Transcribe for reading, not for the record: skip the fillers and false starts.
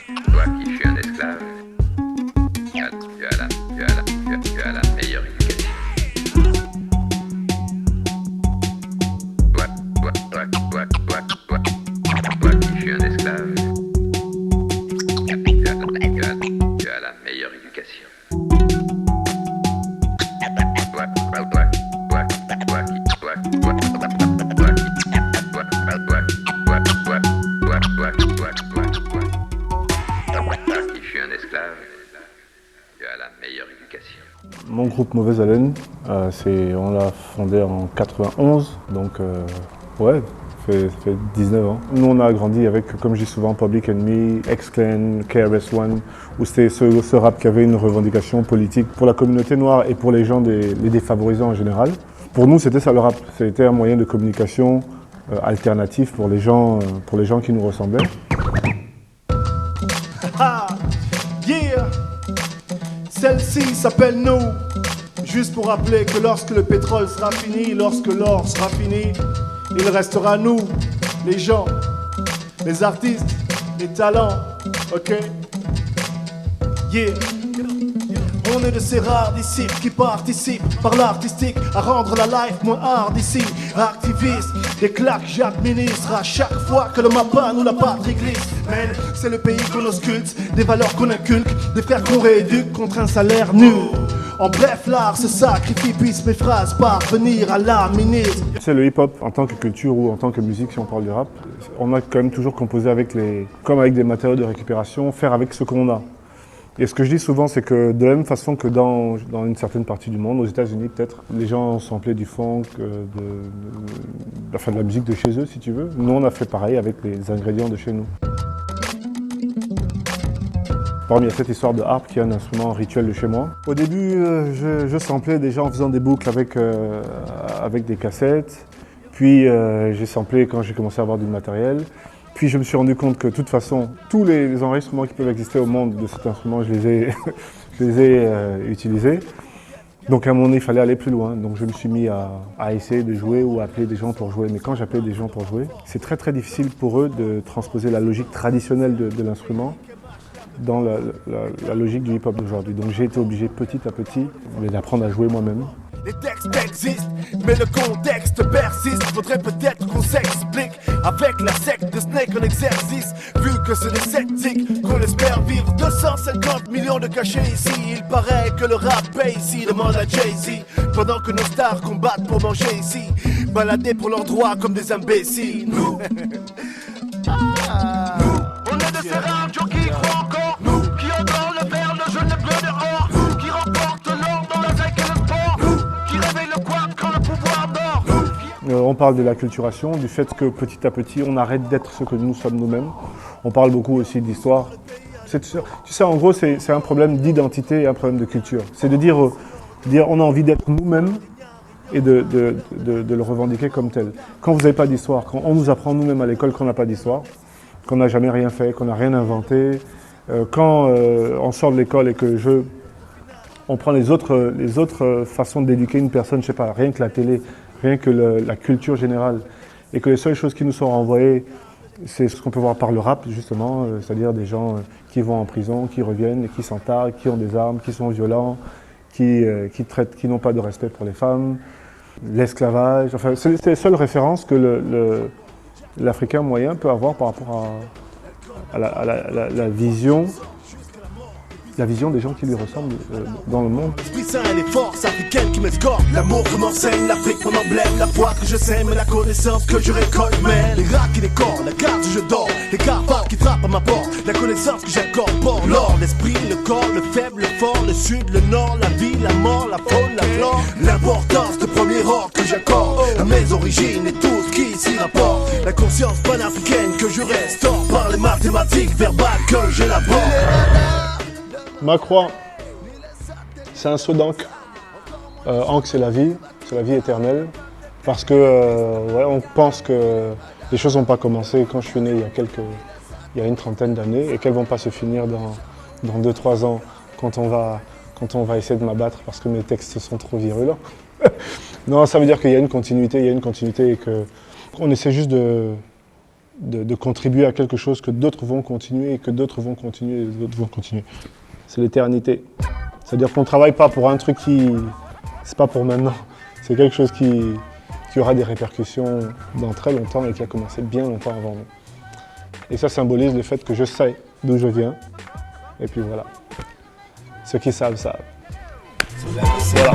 Toi qui fus un esclave, tu as la meilleure éducation. Toi qui fus un esclave, tu as la meilleure éducation. Qui fut un esclave, tu as la meilleure éducation. Mon groupe Mauvaise Haleine, on l'a fondé en 91, donc ouais, ça fait 19 ans. Nous on a grandi avec, comme je dis souvent, Public Enemy, X-Clan, KRS-One, où c'était ce rap qui avait une revendication politique pour la communauté noire et pour les gens les défavorisés en général. Pour nous c'était ça le rap, c'était un moyen de communication alternatif pour les gens qui nous ressemblaient. Yeah, celle-ci s'appelle Nous. Juste pour rappeler que lorsque le pétrole sera fini, lorsque l'or sera fini, il restera nous, les gens, les artistes, les talents, ok? Yeah. On est de ces rares disciples qui participent par l'artistique à rendre la life moins hard ici. Activistes, des claques j'administre à chaque fois que le mappa nous la patrie glisse. Man, c'est le pays qu'on ausculte, des valeurs qu'on inculque, des frères qu'on rééduque contre un salaire nul. En bref, l'art se sacrifie, puisse mes phrases parvenir à la ministre. C'est le hip-hop en tant que culture ou en tant que musique, si on parle du rap, on a quand même toujours composé comme avec des matériaux de récupération, faire avec ce qu'on a. Et ce que je dis souvent, c'est que de la même façon que dans une certaine partie du monde, aux États-Unis peut-être, les gens samplaient du funk, de la musique de chez eux, si tu veux. Nous, on a fait pareil avec les ingrédients de chez nous. Il y a cette histoire de harpe qui est un instrument rituel de chez moi. Au début, je samplais déjà en faisant des boucles avec des cassettes. Puis j'ai samplé quand j'ai commencé à avoir du matériel. Puis je me suis rendu compte que de toute façon, tous les enregistrements qui peuvent exister au monde de cet instrument, je les ai utilisés. Donc à un moment donné, il fallait aller plus loin. Donc je me suis mis à essayer de jouer ou à appeler des gens pour jouer. Mais quand j'appelais des gens pour jouer, c'est très très difficile pour eux de transposer la logique traditionnelle de l'instrument dans la logique du hip-hop d'aujourd'hui. Donc j'ai été obligé petit à petit d'apprendre à jouer moi-même. Les textes existent, mais le contexte persiste. Faudrait peut-être qu'on s'explique avec la secte de Snake en exercice. Vu que c'est des sceptiques qu'on espère vivre 250 millions de cachets ici. Il paraît que le rap paye ici, demande à Jay-Z. Pendant que nos stars combattent pour manger ici, baladés pour leurs droits comme des imbéciles. Nous, on est de ces radios qui croient encore. Nous, qui ont dans le verre le jaune, le bleu dehors. Nous, qui remportent l'or dans la zec et le sport. Nous, qui réveillent le quad quand le pouvoir dort. On parle de l'acculturation, du fait que petit à petit on arrête d'être ce que nous sommes nous-mêmes. On parle beaucoup aussi d'histoire. Tu sais, en gros, c'est un problème d'identité et un problème de culture. C'est de dire on a envie d'être nous-mêmes et de le revendiquer comme tel. Quand vous n'avez pas d'histoire, quand on nous apprend nous-mêmes à l'école qu'on n'a pas d'histoire, qu'on n'a jamais rien fait, qu'on n'a rien inventé, quand on sort de l'école et que on prend les autres façons d'éduquer une personne, je sais pas, rien que la télé, rien que la culture générale, et que les seules choses qui nous sont renvoyées, c'est ce qu'on peut voir par le rap, justement, c'est-à-dire des gens qui vont en prison, qui reviennent, et qui s'entaquent, qui ont des armes, qui sont violents, qui n'ont pas de respect pour les femmes, l'esclavage. Enfin, c'est les seules références que l'Africain moyen peut avoir par rapport à la vision des gens qui lui ressemblent dans le monde. L'esprit sain et les forces africaines qui m'escortent. L'amour que m'enseigne, l'Afrique mon emblème. La foi que je sème et la connaissance que je récolte. Mais les rats qui décorent, la carte où je dors. Les cafards qui frappent à ma porte. La connaissance que j'incorpore. L'or, l'esprit, le corps, le faible, le fort. Le sud, le nord, la vie, la mort, la faune, la flore. L'importance de premier ordre que j'accorde à mes origines et tout ce qui s'y rapporte. La conscience panafricaine que je restaure par les mathématiques verbales que j'élabore. Ma croix, c'est un seau d'encre. Encre, c'est la vie éternelle. Parce que, on pense que les choses n'ont pas commencé quand je suis né il y a une trentaine d'années et qu'elles ne vont pas se finir dans 2-3 ans quand on va essayer de m'abattre parce que mes textes sont trop virulents. Non, ça veut dire qu'il y a une continuité et qu'on essaie juste de de contribuer à quelque chose que d'autres vont continuer, et que d'autres vont continuer, et d'autres vont continuer. C'est l'éternité. C'est-à-dire qu'on ne travaille pas pour un truc qui... C'est pas pour maintenant. C'est quelque chose qui aura des répercussions dans très longtemps et qui a commencé bien longtemps avant nous. Et ça symbolise le fait que je sais d'où je viens. Et puis voilà. Ceux qui savent, savent. Voilà.